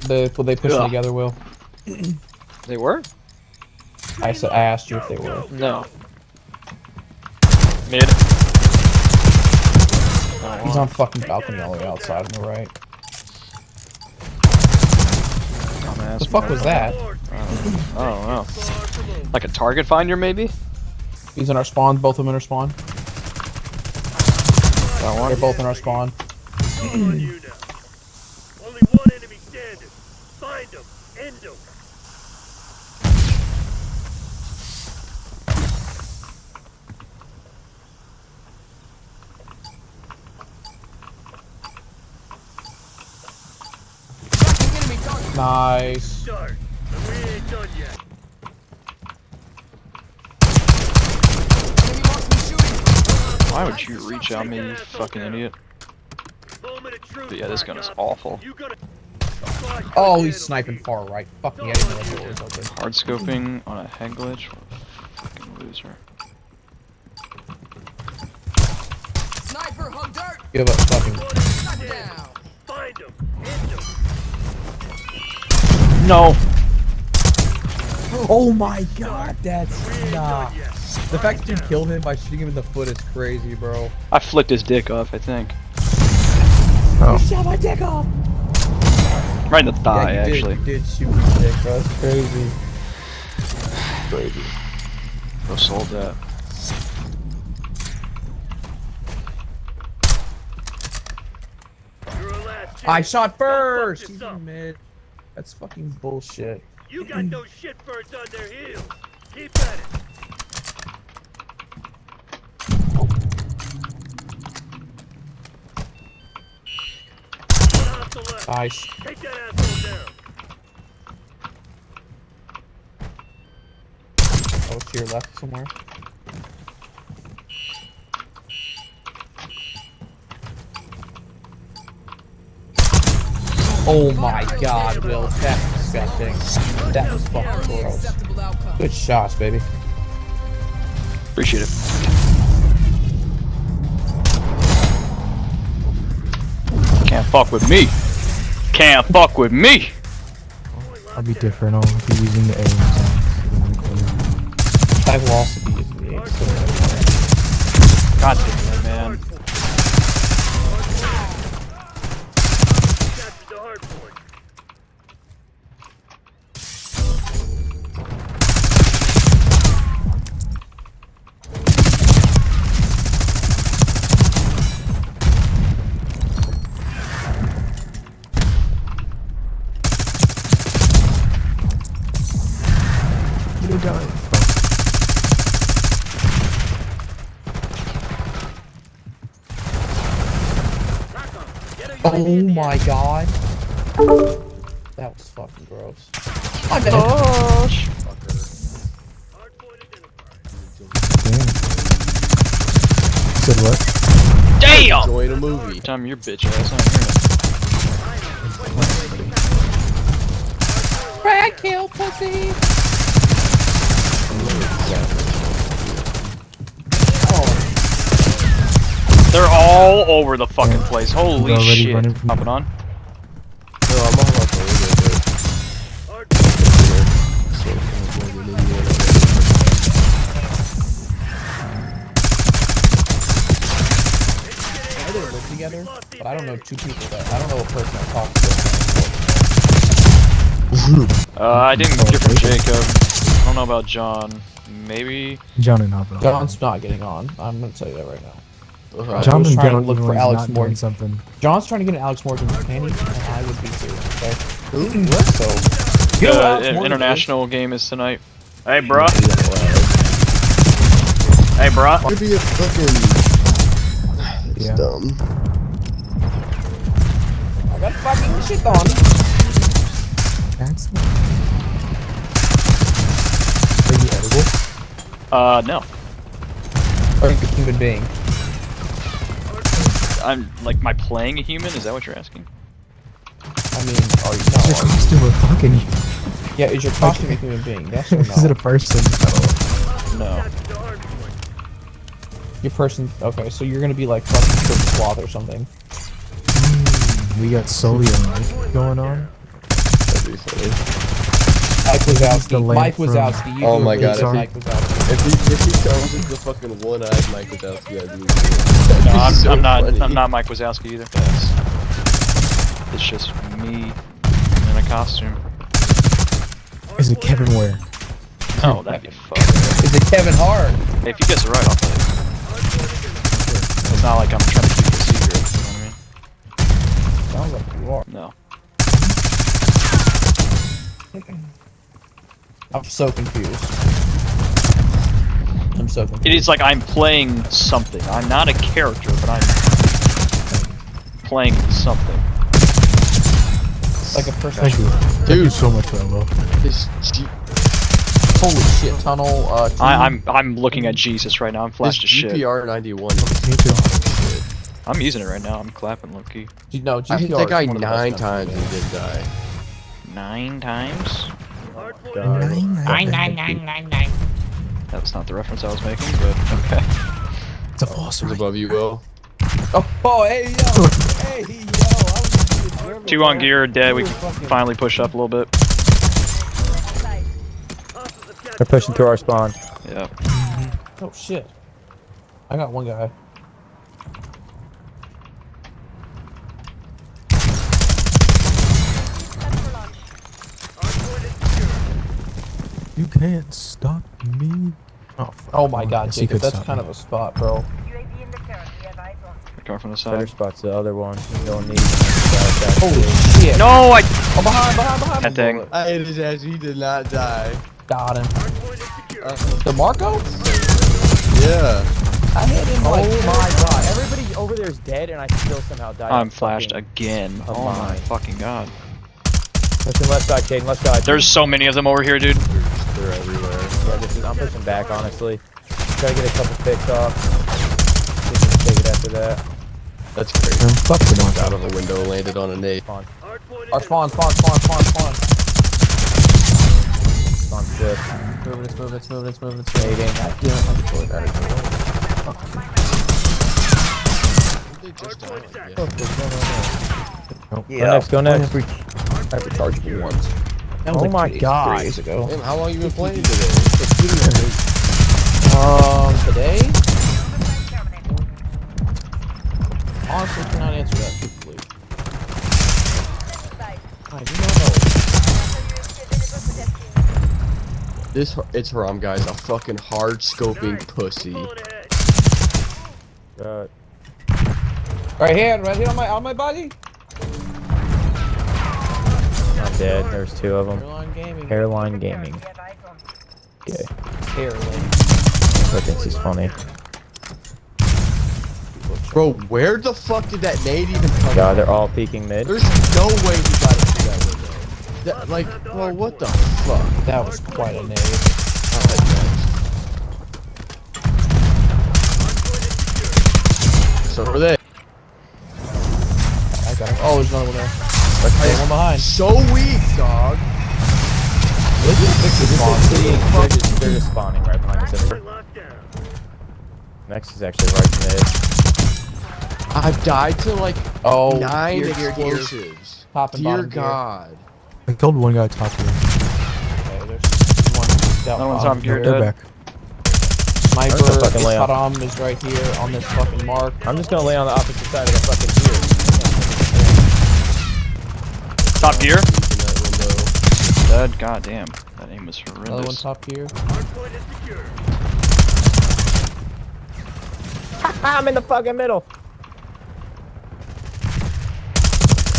Were they pushing Ugh. together, Will? They were? I asked you if they were. No. Mid. He's on fucking balcony all the way outside on the right. Dumbass The fuck was that? Oh, like a target finder, maybe? He's in our spawn. Both of them in our spawn. That one? They're both in our spawn. Only one enemy standing. Find him. End him. Nice. Start. But we ain't done yet. Why would you reach out me, you fucking idiot? Moment of truth, But yeah, this gun is Black awful. Ops. You gotta- Oh, he's sniping far right. Fucking I didn't know the door was open. Hard scoping on a head glitch? What a fucking loser. Sniper, hug dirt. Give up fucking. Knock down. Find him. End him. No! Oh my god, that's We ain't nah. done yet. The fact that you killed him by shooting him in the foot is crazy, bro. I flicked his dick off, I think. You shot my dick off. Right in the thigh, Yeah, you actually. did shoot his dick, bro. That's crazy. Crazy. Go sold that. You're our last chance. I shot first. Don't fuck He's this up. in mid. That's fucking bullshit. You got those shitbirds on their heels. Keep at it. One hostile left. Nice. Take that asshole down. Oh, to your left somewhere. Oh my god, Will. That's disgusting. That was fucking gross. Acceptable outcome. Good shots, baby. Appreciate it. Can't fuck with me! Can't fuck with me! I'll be different. I'll be using the aim. I will also be using the 8. So God damn it, man. Captured the hard point. You got it. oh my god. That was fucking gross. I'm dead. Gosh! Hard point identified. Damn. Said what? Damn! Join a movie. Time your bitch ass, I'm hearing it. Frag kill, pussy. They're all over the fucking place. Holy already shit. running from- Popping on. No, I'm all about the radio, Hard I didn't live together, but I don't know two people that I don't know a person I talked to. I didn't get from Jacob. I don't know about John. Maybe. John and Hopper. John's not getting on. I'm gonna tell you that right now. John was and trying to Dylan look for was Alex not doing Morgan. something. John's trying to get an Alex Morgan panty, and I would be too. Okay. What? So, you know what Alex The Morgan international game is tonight. Hey, bruh. Hey, bruh. Could be a fucking. It's Yeah. dumb. is? I got fucking shit on. That's not. Are you edible? No. Or a human being. I'm, like, am I playing a human? Is that what you're asking? I mean, are you? Is your No, are you? costume a fucking? Yeah, is your costume a human being? Yes or no? Is it a person? No. Captured the hard point. Your person. Okay, so you're gonna be like fucking Chris Sloth or something. We got Solio going on. be funny. Mike Wazowski. Delayed Mike from- Wazowski. You Oh do my a God, good if he- Mike Wazowski. If he comes with the fucking one-eyed Mike Wazowski, I'd lose it. No, That'd be so I'm not. funny. I'm not Mike Wazowski either. It's just me in a costume. Is it Kevin Ware? Oh, that'd be fun. Is it Kevin Hart? Hey, if you guess it right, I'll play it. It's not like I'm trying to keep it a secret. You know what Sounds like you are. I mean? No. I'm so confused. I'm so confused. It is like I'm playing something. I'm not a character, but I'm playing something. Like a person. Thank you. Thank you so much, Rambo. This G- Holy shit, tunnel. I'm looking at Jesus right now. I'm this flashed to shit. GPR 91. Me too. I'm using it right now. I'm clapping low key. No, I hit GPR that guy is one of the best 9 guns times in and the he didn't die. 9 times? Nine. That was not the reference I was making, but okay. It's a false Who's right. above you, Will? Oh, hey, yo! Hey, yo! I was just in German, 2 on bro. gear, dead. We You can were fucking- finally push up a little bit. They're pushing through our spawn. Yeah. Oh, shit. I got one guy. You can't stop me. Oh, fuck. Oh my god, Yes, he Jacob, could that's stop kind me. of a spot, bro. They're coming from the Better side. spot's the other one. You don't need. Holy shit. No, I. Oh, behind. That thing. I hit his ass, he did not die. Got him. DeMarco? Yeah. I hit him like... Oh my god! Everybody over there is dead, and I still somehow died. I'm flashed again. of Oh my mine. fucking god. Pushing left side, Caden. Left side. There's so many of them over here, dude. They're everywhere. Yeah, I'm pushing back, honestly. Try to get a couple picks off. See if we can take it after that. That's crazy. Fuck the Jumped knock out of a window, landed on a nade. Spawn. Our spawn. Spawn's good. It's moving. Nading. God damn it, I'm deployed out of the way. They just died like that. What's going on there? Yeah. Go next. I recharged me once. That was Oh like my 3 God. days ago. Damn, how long you been playing today? Today? Honestly, cannot answer that truthfully. I do not know. It's Haram, guys, a fucking hard scoping pussy. God. Right here on my body. I'm dead. There's 2 of them. Hairline gaming. Hairline Gaming. Okay. Hairline. I think he's funny. Bro, where the fuck did that nade even come God, from? they're all peeking mid. There's no way he got it through that window. That, like, bro, what the fuck? That was quite a nade. So are they? I got him. Oh, there's another one there. There's one behind. So weak, dog. Look at the spawn. They're just spawning right behind us. Next is actually right mid. I've died to like Oh, 9 here. explosives. Top and Dear bottom gear. God. I killed one guy top here. Okay, there's one down Another one's bottom. top gear, They're dead. back. Sniper, There's a fucking layup. Haram is right here on this fucking mark. I'm just gonna lay on the opposite side of the fucking gear. Top gear. In that window. Dead. God damn. That aim was Another one horrendous. top here. I'm in the fucking middle.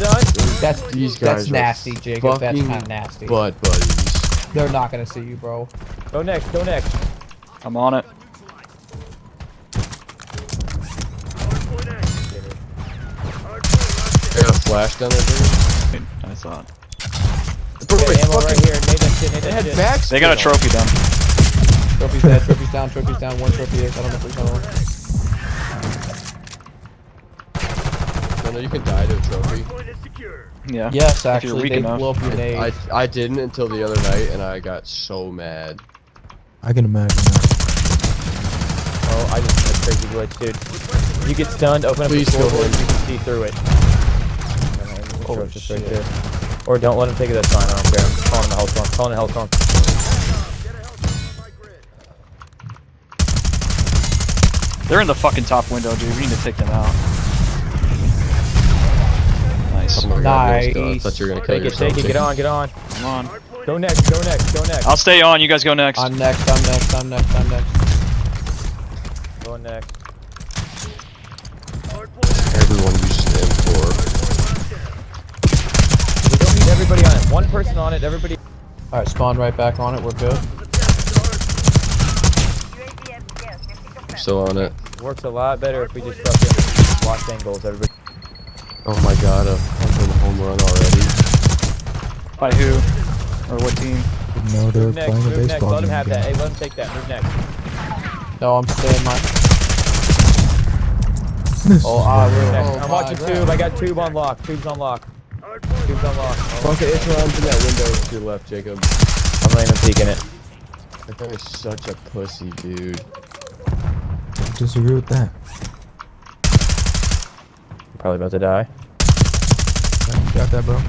Done. These That's guys are nasty, Jacob. That's fucking kind of nasty. Butt buddies. They're not gonna see you, bro. Go next. Go next. I'm on it. I got a flash down there, dude. Wait, I thought. Bro, Okay, wait, ammo fucking- right here. Nade that shit. Nade They that had shit. backs. They got a trophy down. Trophy's dead. Trophy's down. One trophy is. I don't know if there's another one. No, you can die to a trophy. Yeah. Yes, If you're actually, weak they enough. blow up your nade. I didn't until the other night, and I got so mad. I can imagine that. Oh, I just had a crazy glitch, dude. You get stunned. Open up Please the go door. in. You can see through it. Holy Just right shit. there. Or don't let him take it, that's fine, I don't care. I'm calling him a hellstorm. Calling it a hellstorm. They're in the fucking top window, dude. We need to take them out. Nice. Oh my God, no, still, I Nice. thought you were gonna kill Take it, yourself. take it, get on, get on. Come on. Go next, go next, go next. I'll stay on. You guys go next. I'm next, I'm next, I'm next, I'm next. Going next. Everyone uses the M4. We don't need everybody on it. One person on it, everybody. Alright, spawn right back on it, we're good. Still on it. Works a lot better if we just fucking watch angles, everybody. Oh my God, I'm doing a home run already. By who? Or what team? No, they're Move next, playing a move next. baseball Let him game have that. again. Hey, let him take that. Move next. No, I'm staying my. This Oh, is ah, bad. we're. Next. Oh, I'm my watching God. tube. I got tube on lock. Tube's on lock. Tube's on lock. Oh, Okay, it's around to that window to your left, Jacob. I'm not even peeking it. That guy is such a pussy, dude. I disagree with that. I'm probably about to die. You got that, bro?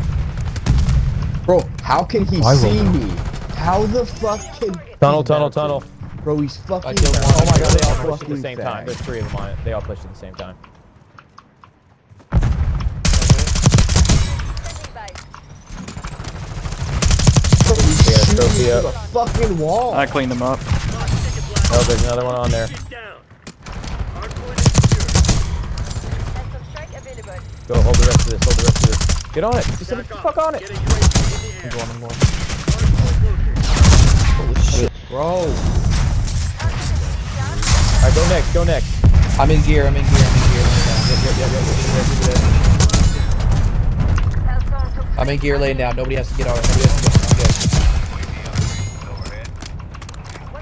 Bro, how can he I will see know. me? How the fuck can Tunnel, he tunnel, mounted? tunnel. Bro, he's fucking. I killed one. Oh my god, they all fucking pushed at the same time. There's 3 of them on it. They all pushed at the same time. Bro, he's They got a shooting trophy through up. the fucking wall. I cleaned them up. Oh, there's another one on there. Go, hold the rest of this, hold the rest of this. Get on it. Just get the fuck on it. I'm going. Holy shit. Bro. Alright, go next, go next. I'm in gear, I'm in gear, I'm in gear. I'm in gear laying down. Nobody has to get out. Nobody has to get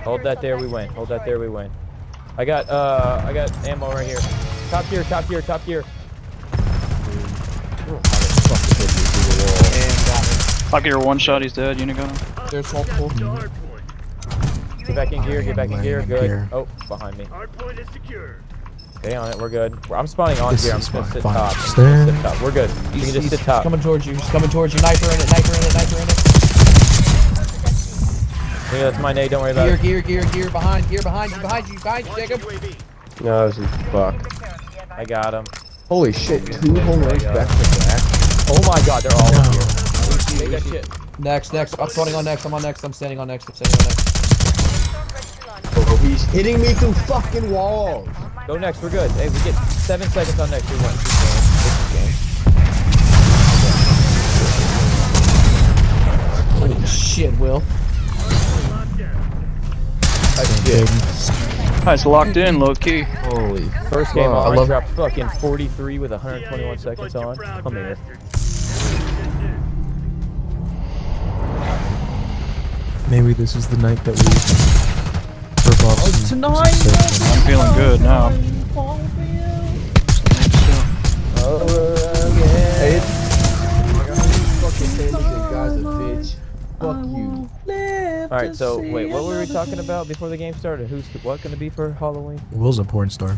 Hold that there, we win. Hold that there, we win. I got ammo right here. Top gear, top gear, top gear. And got it. I'll get her one shot. He's dead. Unigun. There's multiple. Get back in gear, get back in gear. Landing Good. gear. Oh, behind me. Hardpoint is secure. Stay on it, we're good. I'm spawning on This gear, I'm is just gonna my sit final top. I'm just stand. gonna sit top. We're good. You can just sit He's top. coming towards you. He's coming towards you. Knifer in it. Knifer in it. Knifer in it. Yeah, that's my nade, don't worry about Gear, it. gear, gear, gear. Behind you, behind you, Jacob. No, this is fuck. I got him. Holy shit, 2 home runs back to back. Oh my god, they're all in here. Take that shit. Next. I'm spawning on next. I'm on next. I'm standing on next. I'm standing on next. Bro, he's hitting me through fucking walls. Go next, we're good. Hey, we get 7 seconds on next, we win. Holy shit, Will. Nice, locked in, low key. Holy First game fuck. on, I love- dropped fucking 43 with 121 seconds on. Come here. Maybe this is the night that we rip off some I'm feeling good now. Hey, fucking saying this guy's a bitch. Fuck you. Alright, so wait, what were we talking about before the game started? Who's what gonna be for Halloween? Will's a porn star.